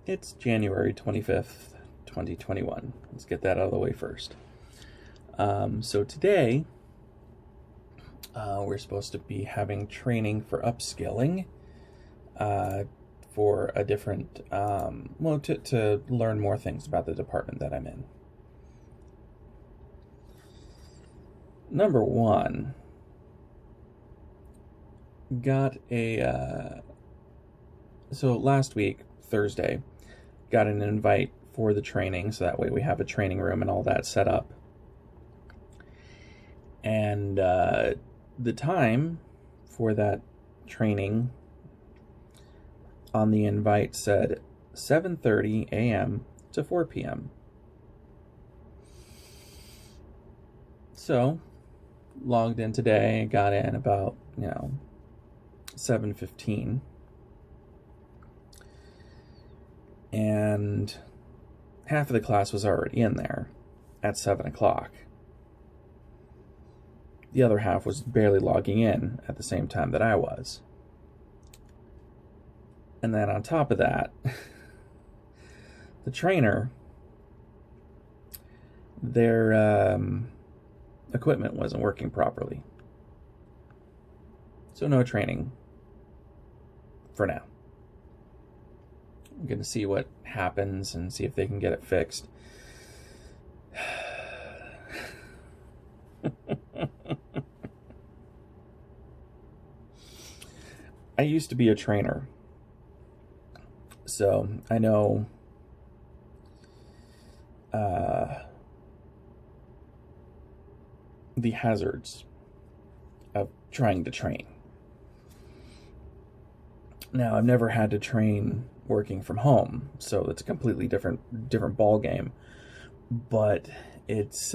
It's January 25th, 2021. Let's get that out of the way first. So today, we're supposed to be having training for upskilling for a different, to learn more things about the department that I'm in. Number one, got so last week, Thursday, got an invite for the training, so that way we have a training room and all that set up. And the time for that training on the invite said 7:30 a.m. to 4 p.m. So, logged in today, got in about, 7:15. And half of the class was already in there at 7 o'clock. The other half was barely logging in at the same time that I was. And then on top of that, the trainer, their equipment wasn't working properly. So no training for now. I'm going to see what happens and see if they can get it fixed. I used to be a trainer, so I know the hazards of trying to train. Now, I've never had to train working from home, so it's a completely different ball game. But it's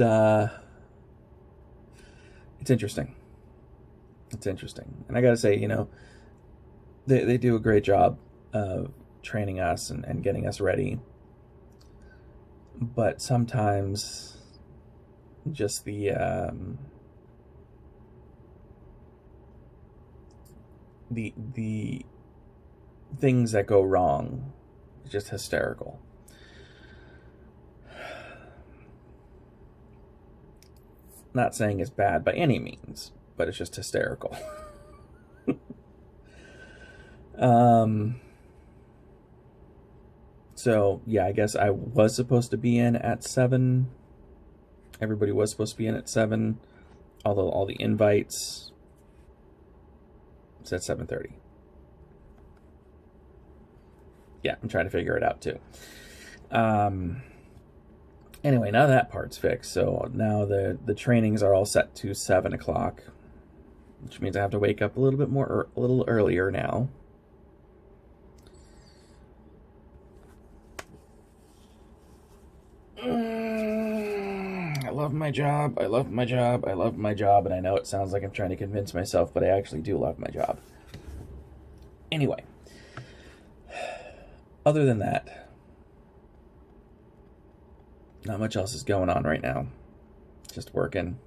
interesting. It's interesting, and I gotta say, they do a great job of training us and getting us ready. But sometimes just the things that go wrong is just hysterical. Not saying it's bad by any means, but it's just hysterical. So yeah, I guess I was supposed to be in at 7. Everybody was supposed to be in at 7, although all the invites said 7:30. Yeah, I'm trying to figure it out too. Anyway, now that part's fixed, so now the trainings are all set to 7 o'clock, which means I have to wake up a little earlier now. I love my job, I love my job, I love my job, and I know it sounds like I'm trying to convince myself, but I actually do love my job. Anyway, other than that, not much else is going on right now. Just working.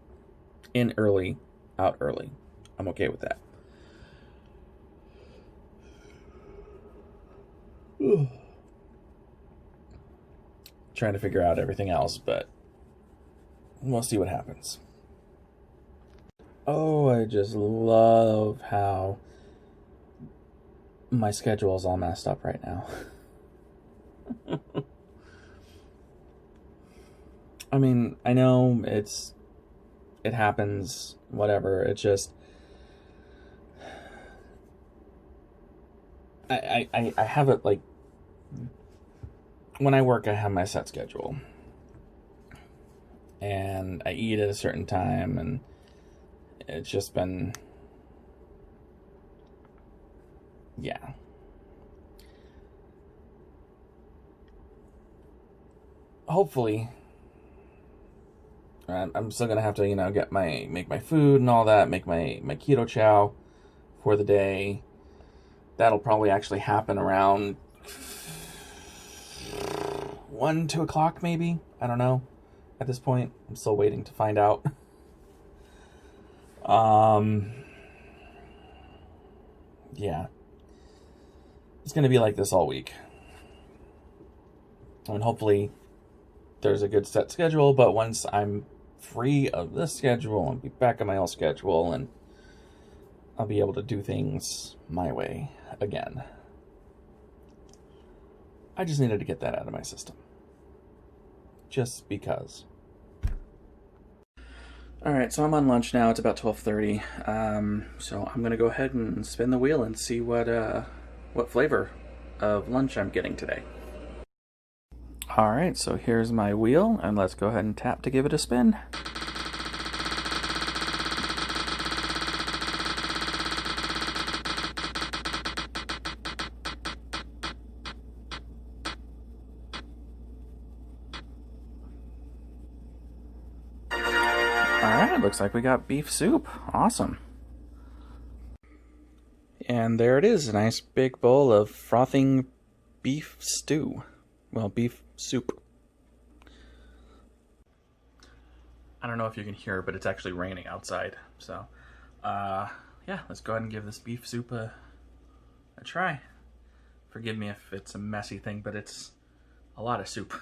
In early, out early. I'm okay with that. Trying to figure out everything else, but we'll see what happens. Oh, I just love how my schedule is all messed up right now. I mean, I know it happens, whatever. It's just I have it like when I work, I have my set schedule, and I eat at a certain time, and it's just been, yeah. Hopefully, I'm still gonna have to, make my food and all that, make my keto chow for the day. That'll probably actually happen around 1, 2 o'clock, maybe. I don't know. At this point, I'm still waiting to find out. Yeah. it's going to be like this all week. And hopefully there's a good set schedule, but once I'm free of this schedule, I'll be back on my old schedule, and I'll be able to do things my way again. I just needed to get that out of my system. Just because. Alright, so I'm on lunch now. It's about 12:30. So I'm going to go ahead and spin the wheel and see what flavor of lunch I'm getting today. Alright, so here's my wheel, and let's go ahead and tap to give it a spin. Alright, looks like we got beef soup. Awesome. And there it is, a nice big bowl of frothing beef stew. Well, beef soup. I don't know if you can hear, but it's actually raining outside. So, yeah, let's go ahead and give this beef soup a try. Forgive me if it's a messy thing, but it's a lot of soup.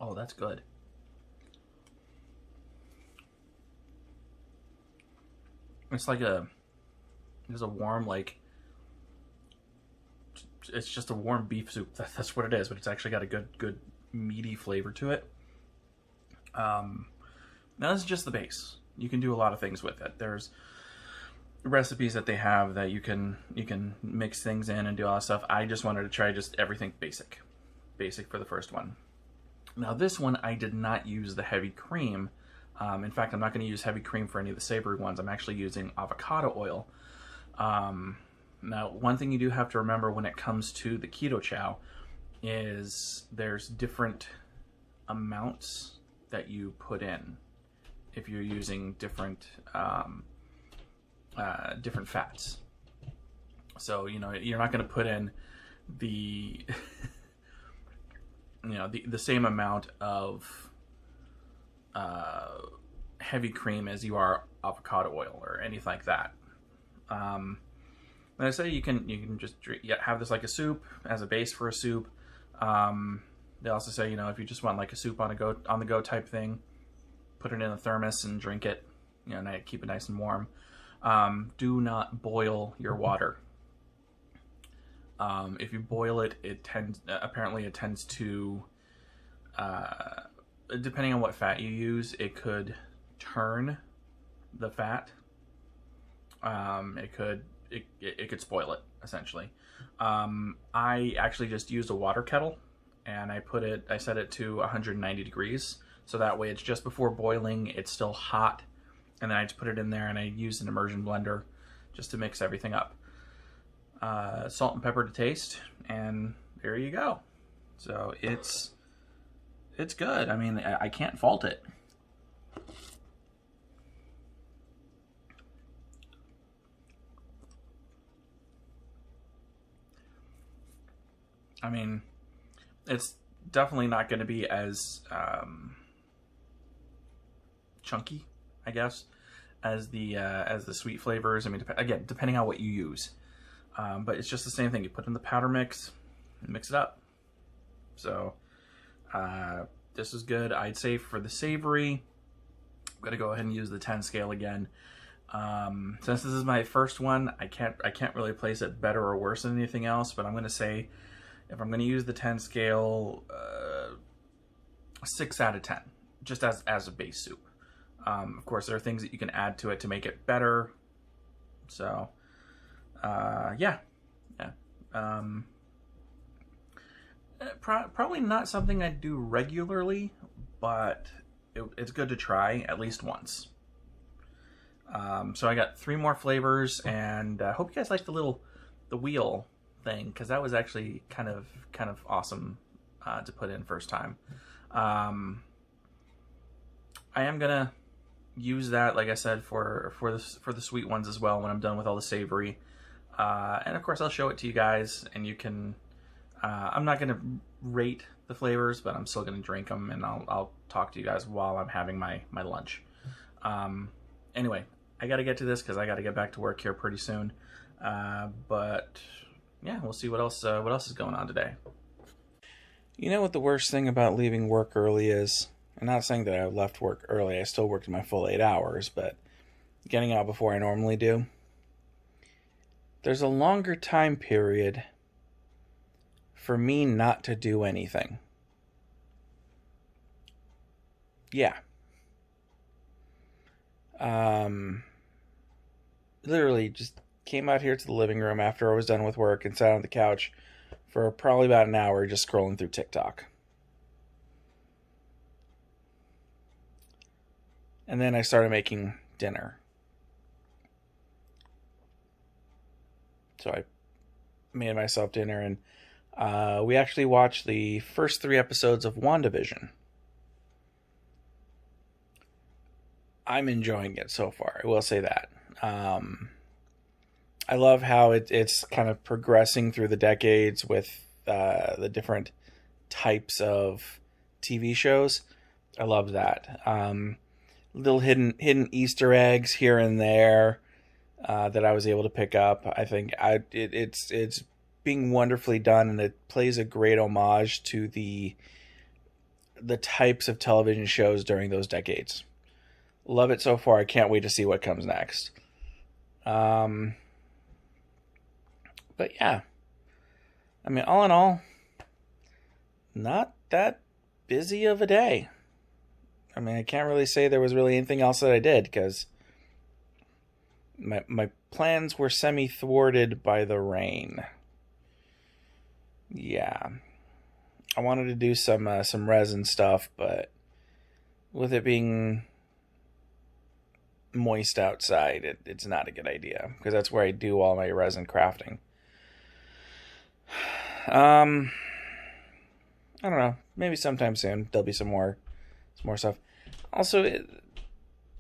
Oh, that's good. It's like there's a warm, like, it's just a warm beef soup. That's what it is, but it's actually got a good meaty flavor to it. Now this is just the base. You can do a lot of things with it. There's recipes that they have that you can mix things in and do all that stuff. I just wanted to try just everything basic for the first one. Now this one, I did not use the heavy cream. In fact, I'm not going to use heavy cream for any of the savory ones. I'm actually using avocado oil. Now, one thing you do have to remember when it comes to the keto chow is there's different amounts that you put in if you're using different different fats. So, you know, you're not going to put in the the same amount of heavy cream as you are avocado oil or anything like that. But I say you can just have this like a soup as a base for a soup. They also say, you know, if you just want like a soup on the go type thing, put it in a thermos and drink it. You know, keep it nice and warm. Do not boil your water. If you boil it, apparently it tends to, depending on what fat you use, it could turn the fat. It could spoil it, essentially. I actually just used a water kettle, and I set it to 190 degrees, so that way it's just before boiling, it's still hot, and then I just put it in there, and I used an immersion blender just to mix everything up. Salt and pepper to taste, and there you go. So it's good. I mean, I can't fault it. I mean, it's definitely not going to be as chunky, I guess, as the sweet flavors. I mean, again, depending on what you use. But it's just the same thing. You put in the powder mix and mix it up. So this is good. I'd say for the savory, I'm going to go ahead and use the 10 scale again. Since this is my first one, I can't really place it better or worse than anything else, but I'm going to say, if I'm going to use the 10 scale, 6 out of 10, just as a base soup. Of course, there are things that you can add to it to make it better. So, yeah. Probably not something I do regularly, but it's good to try at least once. So I got 3 more flavors, and I hope you guys like the wheel thing, because that was actually kind of awesome to put in first time. I am gonna use that, like I said, for the sweet ones as well when I'm done with all the savory, and of course I'll show it to you guys, and you can. I'm not gonna rate the flavors, but I'm still gonna drink them, and I'll talk to you guys while I'm having my lunch. Anyway, I got to get to this because I got to get back to work here pretty soon. But yeah, we'll see what else is going on today. You know what the worst thing about leaving work early is? I'm not saying that I left work early. I still worked my full 8 hours, but getting out before I normally do. There's a longer time period for me not to do anything. Yeah. Literally just came out here to the living room after I was done with work and sat on the couch for probably about an hour just scrolling through TikTok. And then I started making dinner. So I made myself dinner, and we actually watched the first 3 episodes of WandaVision. I'm enjoying it so far, I will say that. I love how it's kind of progressing through the decades with the different types of TV shows. I love that. Little hidden Easter eggs here and there that I was able to pick up. I think it's being wonderfully done, and it plays a great homage to the types of television shows during those decades. Love it so far. I can't wait to see what comes next. But yeah, I mean, all in all, not that busy of a day. I mean, I can't really say there was really anything else that I did because my plans were semi-thwarted by the rain. Yeah, I wanted to do some resin stuff, but with it being moist outside, it's not a good idea because that's where I do all my resin crafting. I don't know. Maybe sometime soon there'll be some more stuff. Also,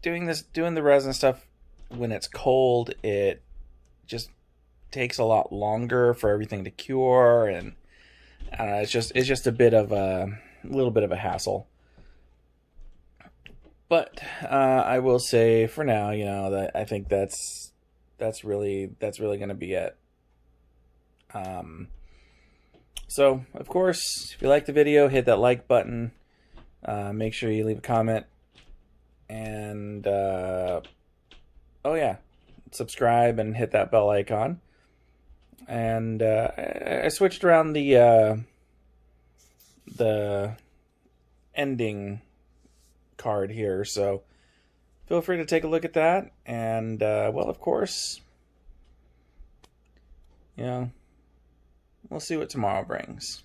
doing the resin stuff when it's cold, it just takes a lot longer for everything to cure, and I don't know. It's just a little bit of a hassle. But I will say for now, that I think that's really going to be it. So, of course, if you like the video, hit that like button. Make sure you leave a comment. And, oh yeah, subscribe and hit that bell icon. And I switched around the ending card here, so feel free to take a look at that. And, well, of course, we'll see what tomorrow brings.